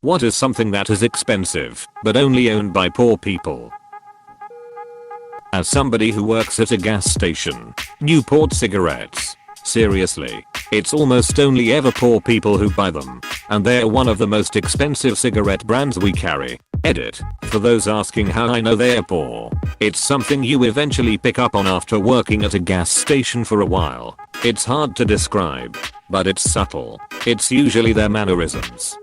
What is something that is expensive, but only owned by poor people? As somebody who works at a gas station, Newport cigarettes. Seriously, it's almost only ever poor people who buy them, and they're one of the most expensive cigarette brands we carry. Edit. For those asking how I know they're poor, it's something you eventually pick up on after working at a gas station for a while. It's hard to describe, but it's subtle. It's usually their mannerisms.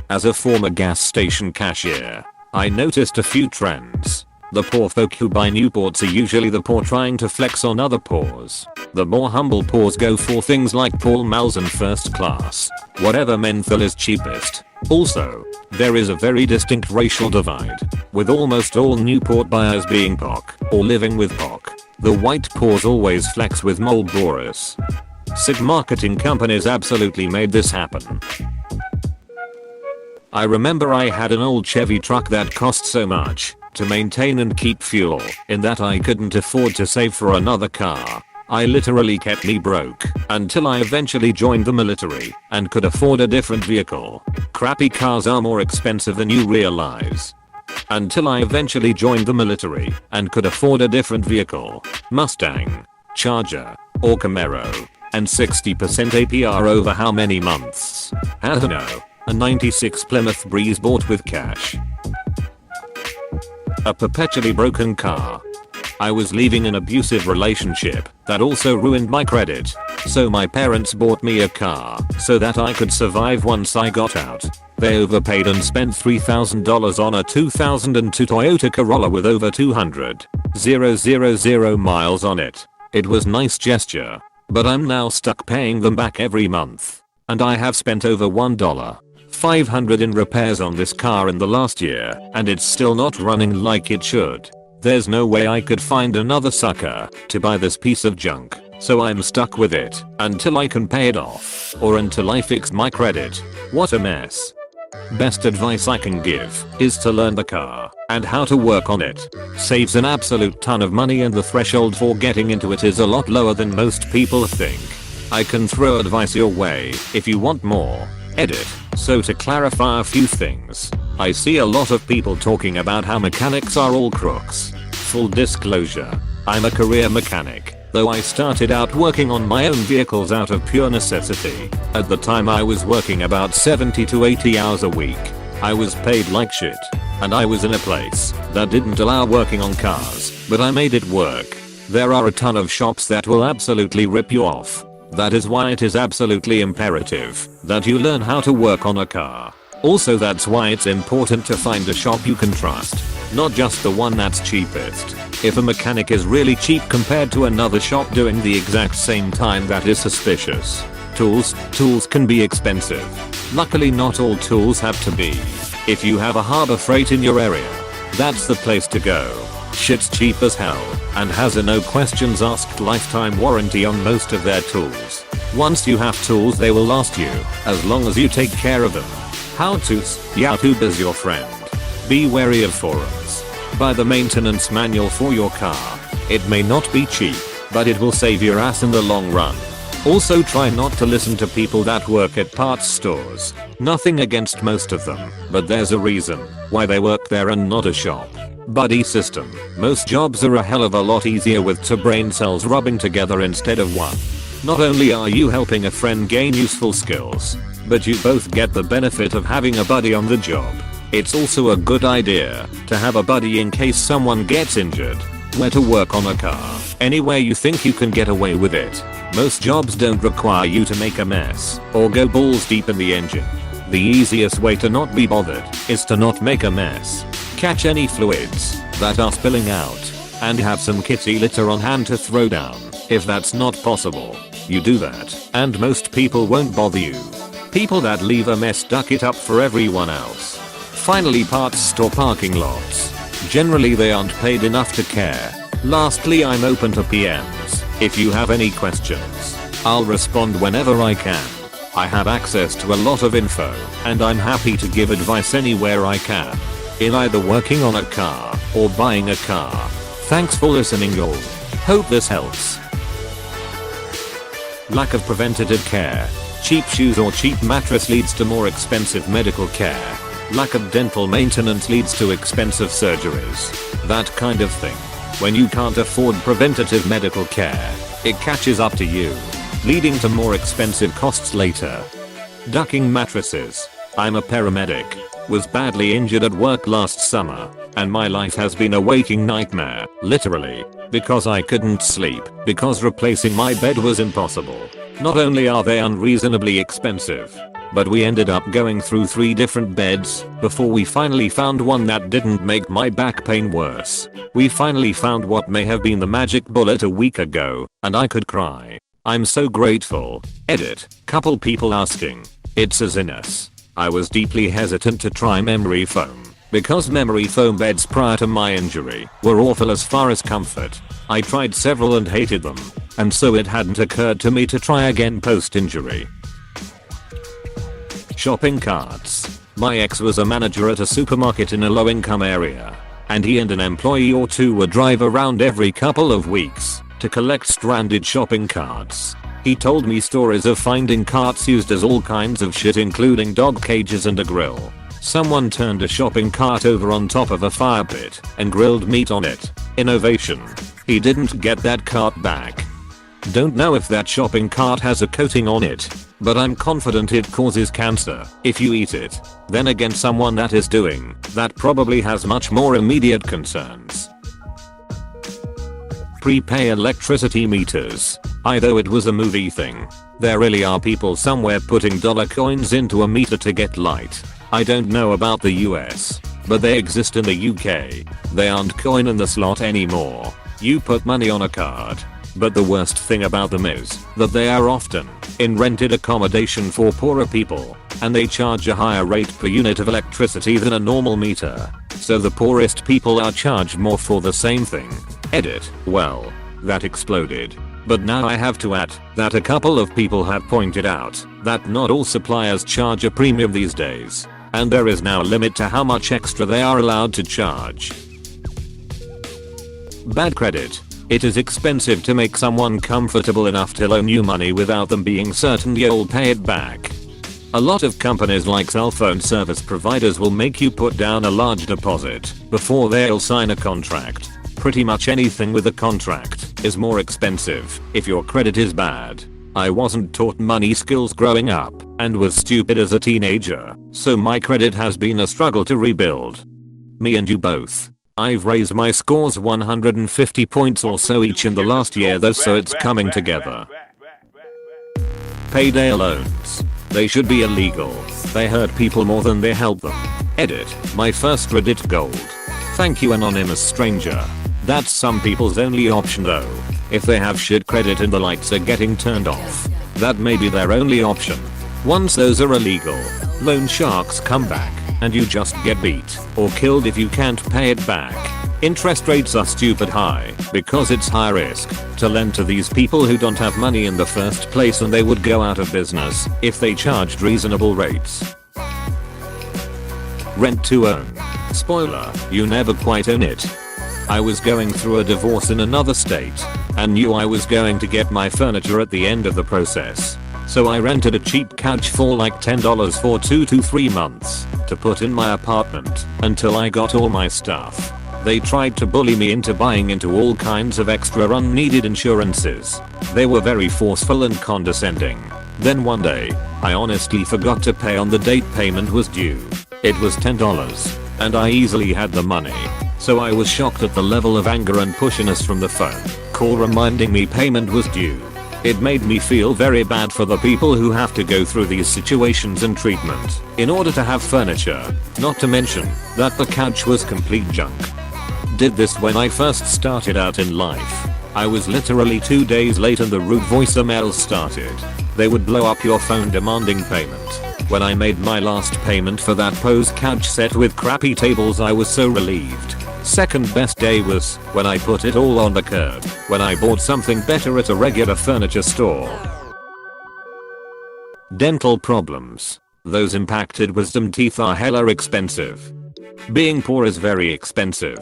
As a former gas station cashier, I noticed a few trends. The poor folk who buy Newports are usually the poor trying to flex on other poors. The more humble poors go for things like Pall Malls and first class, whatever menthol is cheapest. Also, there is a very distinct racial divide, with almost all Newport buyers being POC or living with POC. The white poors always flex with Marlboros. Sick marketing companies absolutely made this happen. I remember I had an old Chevy truck that cost so much to maintain and keep fuel in that I couldn't afford to save for another car. I literally kept me broke until I eventually joined the military and could afford a different vehicle. Crappy cars are more expensive than you realize. Until I eventually joined the military and could afford a different vehicle. Mustang, Charger, or Camaro. And 60% APR over how many months? I don't know. A 96 Plymouth Breeze bought with cash. A perpetually broken car. I was leaving an abusive relationship that also ruined my credit, so my parents bought me a car so that I could survive once I got out. They overpaid and spent $3,000 on a 2002 Toyota Corolla with over 200,000 miles on it. It was nice gesture, but I'm now stuck paying them back every month. And I have spent over $1,500 in repairs on this car in the last year, and it's still not running like it should. There's no way I could find another sucker to buy this piece of junk, so I'm stuck with it until I can pay it off or until I fix my credit. What a mess. Best advice I can give is to learn the car and how to work on it. Saves an absolute ton of money and the threshold for getting into it is a lot lower than most people think. I can throw advice your way if you want more. Edit. So to clarify a few things, I see a lot of people talking about how mechanics are all crooks. Full disclosure, I'm a career mechanic, though I started out working on my own vehicles out of pure necessity. At the time I was working about 70 to 80 hours a week. I was paid like shit, and I was in a place that didn't allow working on cars, but I made it work. There are a ton of shops that will absolutely rip you off. That is why it is absolutely imperative that you learn how to work on a car. Also, that's why it's important to find a shop you can trust, not just the one that's cheapest. If a mechanic is really cheap compared to another shop doing the exact same time, that is suspicious. Tools can be expensive. Luckily not all tools have to be. If you have a Harbor Freight in your area, that's the place to go. Shit's cheap as hell and has a no questions asked lifetime warranty on most of their tools. Once you have tools, they will last you as long as you take care of them. How-tos, YouTube is your friend. Be wary of forums. Buy the maintenance manual for your car. It may not be cheap, but it will save your ass in the long run. Also, try not to listen to people that work at parts stores. Nothing against most of them, but there's a reason why they work there and not a shop. Buddy system. Most jobs are a hell of a lot easier with two brain cells rubbing together instead of one. Not only are you helping a friend gain useful skills, but you both get the benefit of having a buddy on the job. It's also a good idea to have a buddy in case someone gets injured. Where to work on a car? Anywhere you think you can get away with it. Most jobs don't require you to make a mess or go balls deep in the engine. The easiest way to not be bothered is to not make a mess. Catch any fluids that are spilling out and have some kitty litter on hand to throw down. If that's not possible, you do that and most people won't bother you. People that leave a mess duck it up for everyone else. Finally, parts store parking lots. Generally they aren't paid enough to care. Lastly, I'm open to PMs. If you have any questions, I'll respond whenever I can. I have access to a lot of info and I'm happy to give advice anywhere I can. In either working on a car or buying a car. Thanks for listening y'all. Hope this helps. Lack of preventative care. Cheap shoes or cheap mattress leads to more expensive medical care. Lack of dental maintenance leads to expensive surgeries. That kind of thing. When you can't afford preventative medical care, it catches up to you, leading to more expensive costs later. Ducking mattresses. I'm a paramedic. Was badly injured at work last summer, and my life has been a waking nightmare, literally, because I couldn't sleep, because replacing my bed was impossible. Not only are they unreasonably expensive, but we ended up going through 3 different beds before we finally found one that didn't make my back pain worse. We finally found what may have been the magic bullet a week ago, and I could cry. I'm so grateful. Edit. Couple people asking. It's a Zinus. I was deeply hesitant to try memory foam, because memory foam beds prior to my injury were awful as far as comfort. I tried several and hated them, and so it hadn't occurred to me to try again post-injury. Shopping carts. My ex was a manager at a supermarket in a low-income area, and he and an employee or two would drive around every couple of weeks to collect stranded shopping carts. He told me stories of finding carts used as all kinds of shit, including dog cages and a grill. Someone turned a shopping cart over on top of a fire pit and grilled meat on it. Innovation. He didn't get that cart back. Don't know if that shopping cart has a coating on it, but I'm confident it causes cancer if you eat it. Then again, someone that is doing that probably has much more immediate concerns. Prepay electricity meters. Either it was a movie thing. There really are people somewhere putting dollar coins into a meter to get light. I don't know about the US, but they exist in the UK. They aren't coin in the slot anymore. You put money on a card. But the worst thing about them is that they are often in rented accommodation for poorer people, and they charge a higher rate per unit of electricity than a normal meter. So the poorest people are charged more for the same thing. Edit. Well, that exploded. But now I have to add that a couple of people have pointed out that not all suppliers charge a premium these days, and there is now a limit to how much extra they are allowed to charge. Bad credit. It is expensive to make someone comfortable enough to loan you money without them being certain you'll pay it back. A lot of companies like cell phone service providers will make you put down a large deposit before they'll sign a contract. Pretty much anything with a contract is more expensive if your credit is bad. I wasn't taught money skills growing up and was stupid as a teenager, so my credit has been a struggle to rebuild. Me and you both. I've raised my scores 150 points or so each in the last year though, so it's coming together. Payday loans. They should be illegal. They hurt people more than they help them. Edit. My first Reddit gold. Thank you, anonymous stranger. That's some people's only option though. If they have shit credit and the lights are getting turned off, that may be their only option. Once those are illegal, loan sharks come back and you just get beat or killed if you can't pay it back. Interest rates are stupid high because it's high risk to lend to these people who don't have money in the first place, and they would go out of business if they charged reasonable rates. Rent to own. Spoiler, you never quite own it. I was going through a divorce in another state and knew I was going to get my furniture at the end of the process. So I rented a cheap couch for like $10 for 2 to 3 months to put in my apartment until I got all my stuff. They tried to bully me into buying into all kinds of extra unneeded insurances. They were very forceful and condescending. Then one day, I honestly forgot to pay on the date payment was due. It was $10, and I easily had the money. So I was shocked at the level of anger and pushiness from the phone call reminding me payment was due. It made me feel very bad for the people who have to go through these situations and treatment in order to have furniture, not to mention that the couch was complete junk. Did this when I first started out in life. I was literally 2 days late and the rude voicemails started. They would blow up your phone demanding payment. When I made my last payment for that Pose couch set with crappy tables, I was so relieved. Second best day was when I put it all on the curb when I bought something better at a regular furniture store. Dental problems. Those impacted wisdom teeth are hella expensive. Being poor is very expensive.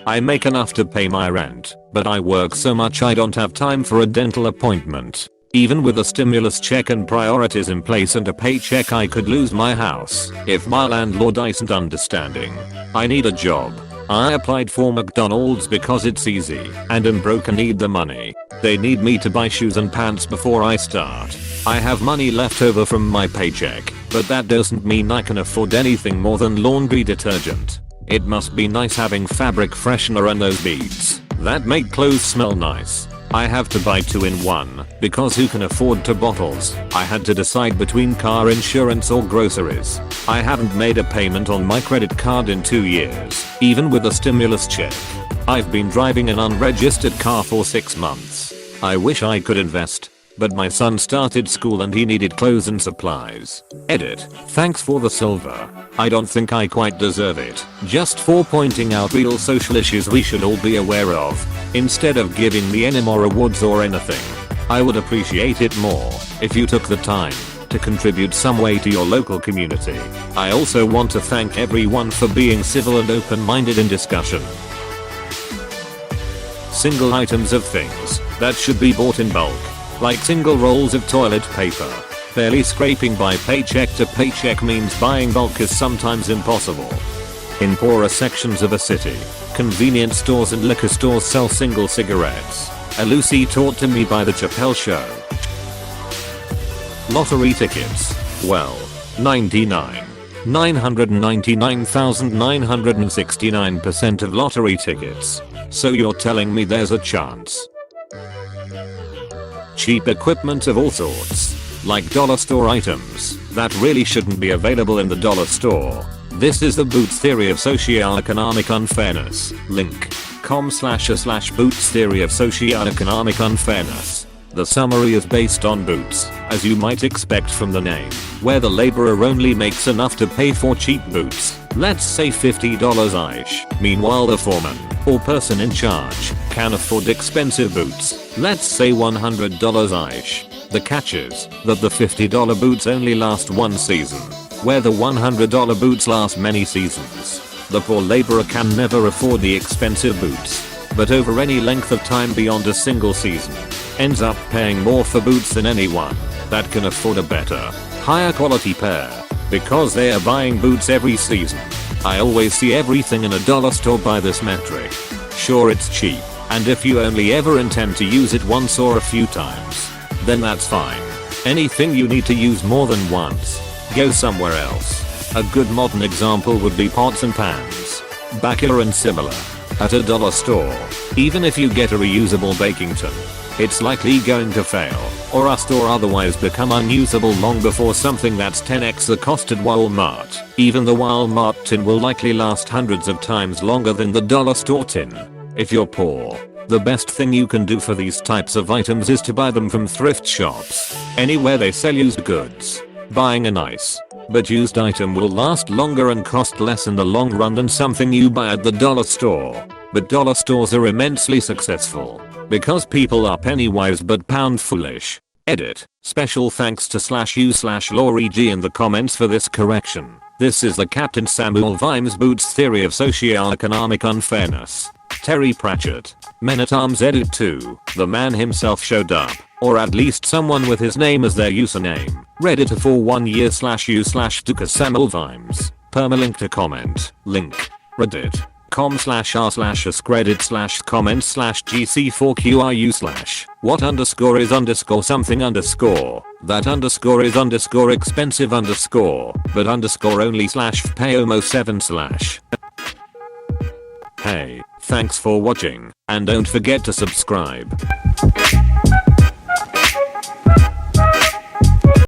I make enough to pay my rent, but I work so much I don't have time for a dental appointment. Even with a stimulus check and priorities in place and a paycheck, I could lose my house if my landlord isn't understanding. I need a job. I applied for McDonald's because it's easy and I'm broke and need the money. They need me to buy shoes and pants before I start. I have money left over from my paycheck, but that doesn't mean I can afford anything more than laundry detergent. It must be nice having fabric freshener and those beads that make clothes smell nice. I have to buy 2 in 1 because who can afford 2 bottles? I had to decide between car insurance or groceries. I haven't made a payment on my credit card in 2 years, even with a stimulus check. I've been driving an unregistered car for 6 months. I wish I could invest, but my son started school and he needed clothes and supplies. Edit. Thanks for the silver. I don't think I quite deserve it. Just for pointing out real social issues we should all be aware of, instead of giving me any more awards or anything. I would appreciate it more if you took the time to contribute some way to your local community. I also want to thank everyone for being civil and open-minded in discussion. Single items of things that should be bought in bulk, like single rolls of toilet paper. Barely scraping by paycheck to paycheck means buying bulk is sometimes impossible. In poorer sections of a city, convenience stores and liquor stores sell single cigarettes. A Lucy taught to me by the Chappelle Show. Lottery tickets. Well, 999,969% of lottery tickets. So you're telling me there's a chance? Cheap equipment of all sorts, like dollar store items, that really shouldn't be available in the dollar store. This is the Boots theory of socioeconomic unfairness. Link com/Boots theory of socioeconomic unfairness. The summary is based on Boots, as you might expect from the name, where the laborer only makes enough to pay for cheap boots, let's say $50 each. Meanwhile the foreman, or person in charge, can afford expensive boots, let's say $100 each. The catch is that the $50 boots only last one season, where the $100 boots last many seasons. The poor laborer can never afford the expensive boots, but over any length of time beyond a single season, ends up paying more for boots than anyone that can afford a better, higher quality pair, because they are buying boots every season. I always see everything in a dollar store by this metric. Sure, it's cheap, and if you only ever intend to use it once or a few times, then that's fine. Anything you need to use more than once, go somewhere else. A good modern example would be pots and pans, baker and similar. At a dollar store, even if you get a reusable baking tin, it's likely going to fail, or rust or otherwise become unusable long before something that's 10x the cost at Walmart. Even the Walmart tin will likely last hundreds of times longer than the dollar store tin. If you're poor, the best thing you can do for these types of items is to buy them from thrift shops, anywhere they sell used goods. Buying a nice but used item will last longer and cost less in the long run than something you buy at the dollar store. But dollar stores are immensely successful because people are penny wise but pound foolish. Edit. Special thanks to /u/Laurie G in the comments for this correction. This is the Captain Samuel Vimes Boots theory of socioeconomic unfairness. Terry Pratchett. Men at Arms Edit 2. The man himself showed up, or at least someone with his name as their username. Redditor for 1 year /u/Samuel Vimes. Permalink to comment. Link. Reddit. com/r/ASKREDDIT/comments/gc4QRU/ what underscore is underscore something underscore that underscore is underscore expensive underscore but underscore only /payomo7/. Hey, thanks for watching, and don't forget to subscribe.